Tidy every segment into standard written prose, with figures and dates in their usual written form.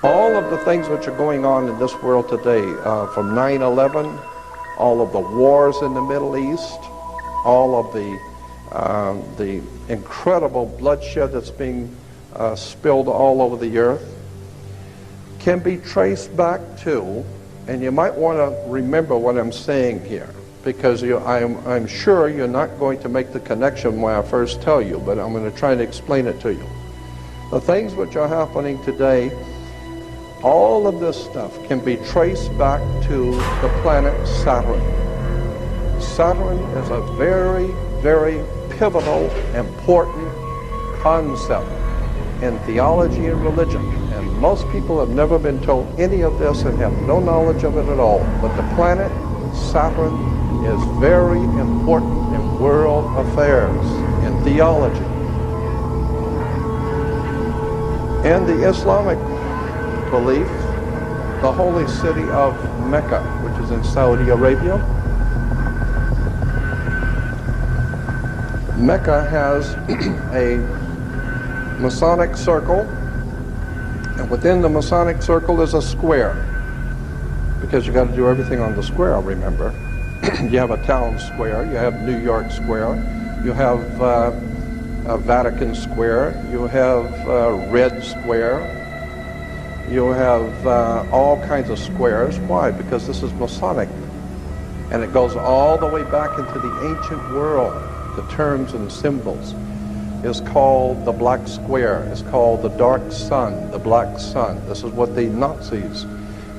All of the things which are going on in this world today, from 9/11, all of the wars in the Middle East, all of the incredible bloodshed that's being spilled all over the earth, can be traced back to, and you might want to remember what I'm saying here, because I'm sure you're not going to make the connection when I first tell you, but I'm going to try to explain it to you. The things which are happening today, all of this stuff can be traced back to the planet Saturn. Saturn is a very, very pivotal, important concept in theology and religion. And most people have never been told any of this and have no knowledge of it at all. But the planet Saturn is very important in world affairs, in theology. In the Islamic belief, the holy city of Mecca, which is in Saudi Arabia, Mecca has a Masonic circle, and within the Masonic circle is a square, because you got to do everything on the square, remember. You have a town square, you have New York Square, you have Vatican Square, you have Red Square, you have all kinds of squares. Why? Because this is Masonic, and it goes all the way back into the ancient world. The terms and symbols is called the black square. It's called the dark sun, the black sun. This is what the Nazis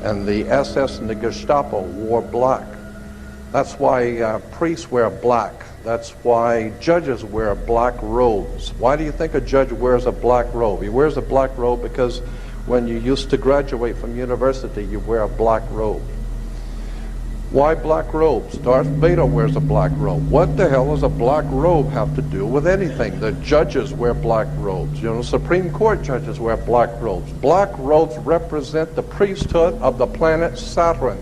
and the SS and the Gestapo wore black. That's why priests wear black. That's why judges wear black robes. Why do you think a judge wears a black robe? He wears a black robe because when you used to graduate from university, you wear a black robe. Why black robes? Darth Vader wears a black robe. What the hell does a black robe have to do with anything? The judges wear black robes. You know, Supreme Court judges wear black robes. Black robes represent the priesthood of the planet Saturn,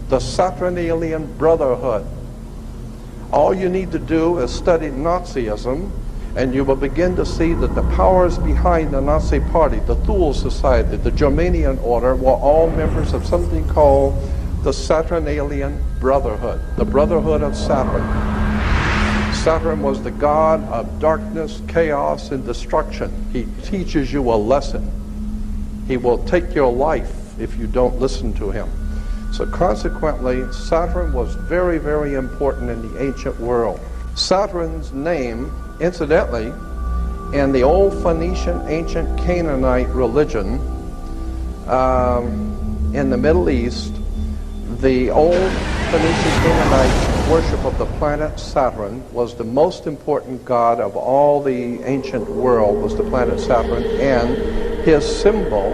the Saturnalian Brotherhood. All you need to do is study Nazism, and you will begin to see that the powers behind the Nazi Party, the Thule Society, the Germanian Order, were all members of something called the Saturnalian Brotherhood, the Brotherhood of Saturn. Saturn was the god of darkness, chaos, and destruction. He teaches you a lesson. He will take your life if you don't listen to him. So consequently, Saturn was very, very important in the ancient world. Saturn's name, incidentally, in the old Phoenician, ancient Canaanite religion in the Middle East, the old Phoenician Canaanite worship of the planet Saturn was the most important god of all the ancient world, was the planet Saturn, and his symbol,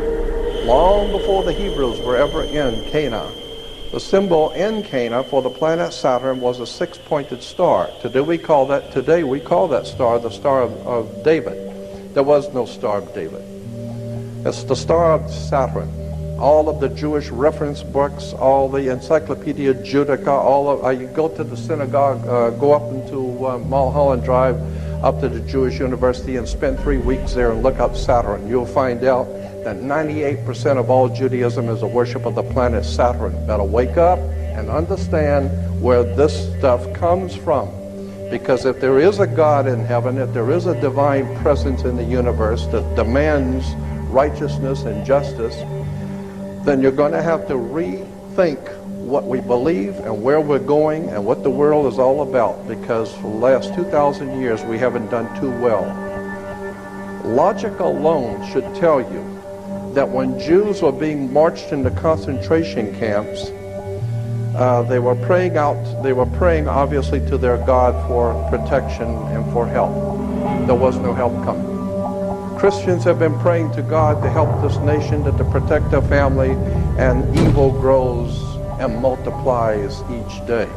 long before the Hebrews were ever in Canaan, the symbol in Canaan for the planet Saturn was a six-pointed star. Today we call that star the Star of David. There was no Star of David. It's the Star of Saturn. All of the Jewish reference books, all the Encyclopedia Judaica, you go to the synagogue, go up into Mulholland Drive, up to the Jewish University and spend 3 weeks there and look up Saturn. You'll find out that 98% of all Judaism is a worship of the planet Saturn. Better wake up and understand where this stuff comes from. Because if there is a God in heaven, if there is a divine presence in the universe that demands righteousness and justice, then you're going to have to rethink what we believe and where we're going and what the world is all about, because for the last 2,000 years we haven't done too well. Logic alone should tell you that when Jews were being marched into concentration camps, they were praying obviously to their God for protection and for help. There was no help coming. Christians have been praying to God to help this nation, to protect their family, and evil grows and multiplies each day.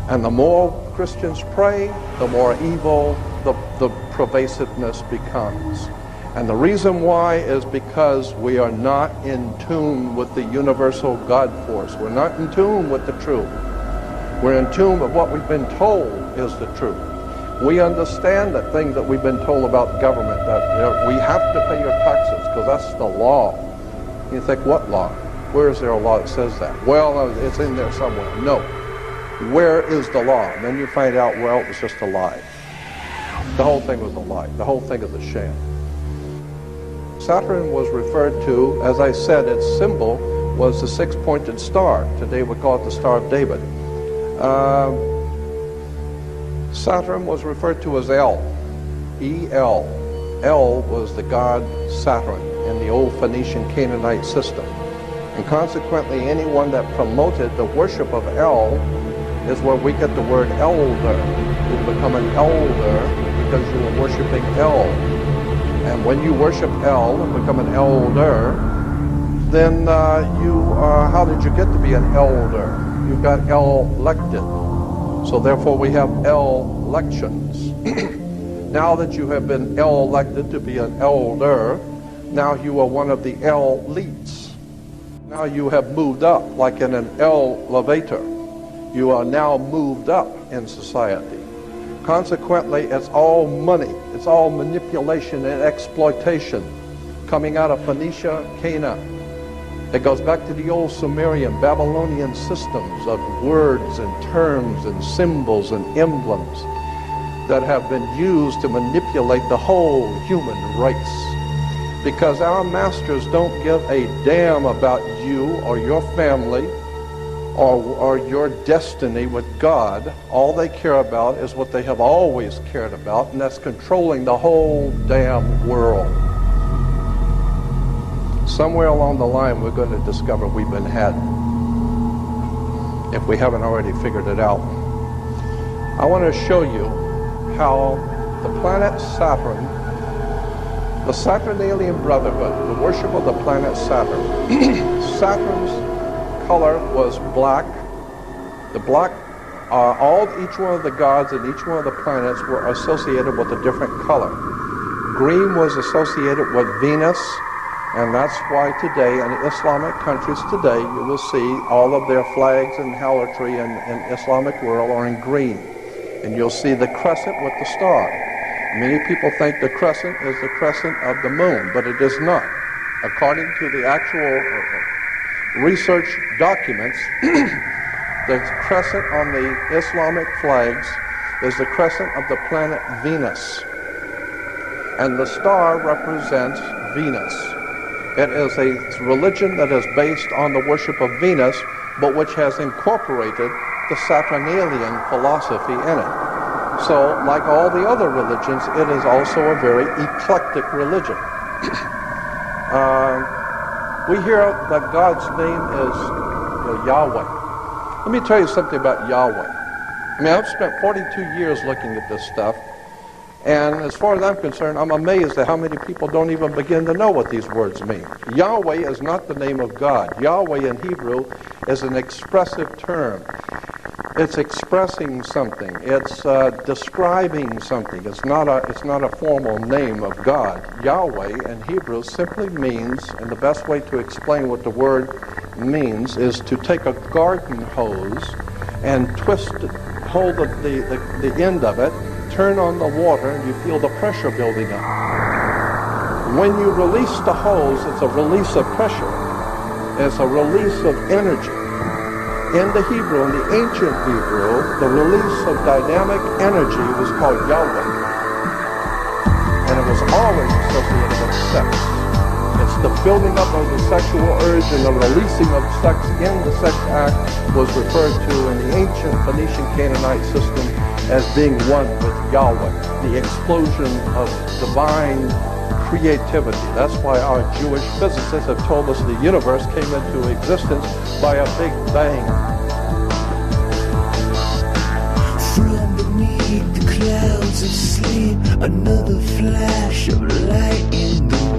And the more Christians pray, the more evil the pervasiveness becomes. And the reason why is because we are not in tune with the universal God force. We're not in tune with the truth. We're in tune with what we've been told is the truth. We understand that thing that we've been told about government, that we have to pay your taxes because that's the law. You think, what law? Where is there a law that says that? Well, it's in there somewhere. No. Where is the law? And then you find out, well, it was just a lie. The whole thing was a lie. The whole thing is a sham. Saturn was referred to, as I said, its symbol was the six-pointed star. Today we call it the Star of David. Saturn was referred to as El. E-L. El was the god Saturn in the old Phoenician Canaanite system. And consequently, anyone that promoted the worship of El is where we get the word elder. You become an elder because you were worshiping El. And when you worship El and become an elder, then how did you get to be an elder? You got elected. So therefore we have elections. Now that you have been elected to be an elder, now you are one of the elites. Now you have moved up, like in an elevator. You are now moved up in society. Consequently, it's all money. It's all manipulation and exploitation coming out of Phoenicia, Canaan. It goes back to the old Sumerian, Babylonian systems of words and terms and symbols and emblems that have been used to manipulate the whole human race. Because our masters don't give a damn about you or your family or your destiny with God. All they care about is what they have always cared about, and that's controlling the whole damn world. Somewhere along the line, we're going to discover we've been had, if we haven't already figured it out. I want to show you how the planet Saturn, the Saturnalian Brotherhood, the worship of the planet Saturn, Saturn's color was black. The black, each one of the gods and each one of the planets were associated with a different color. Green was associated with Venus, and that's why today in Islamic countries today you will see all of their flags and harlotry in Islamic world are in green. And you'll see the crescent with the star. Many people think the crescent is the crescent of the moon, but it is not. According to the actual research documents, the crescent on the Islamic flags is the crescent of the planet Venus. And the star represents Venus. It is a religion that is based on the worship of Venus, but which has incorporated the Saturnalian philosophy in it. So, like all the other religions, it is also a very eclectic religion. We hear that God's name is Yahweh. Let me tell you something about Yahweh. I mean, I've spent 42 years looking at this stuff, and as far as I'm concerned, I'm amazed at how many people don't even begin to know what these words mean. Yahweh is not the name of God. Yahweh in Hebrew is an expressive term. It's expressing something. It's describing something. It's not a formal name of God. Yahweh in Hebrew simply means, and the best way to explain what the word means is to take a garden hose and hold the end of it, turn on the water, and you feel the pressure building up. When you release the hose, it's a release of pressure. It's a release of energy. In the Hebrew, in the ancient Hebrew, the release of dynamic energy was called Yahweh. And it was always associated with sex. It's the building up of the sexual urge, and the releasing of sex in the sex act was referred to in the ancient Phoenician Canaanite system as being one with Yahweh, the explosion of divine creativity. That's why our Jewish physicists have told us the universe came into existence by a big bang. From beneath the clouds of sleep, another flash of light in the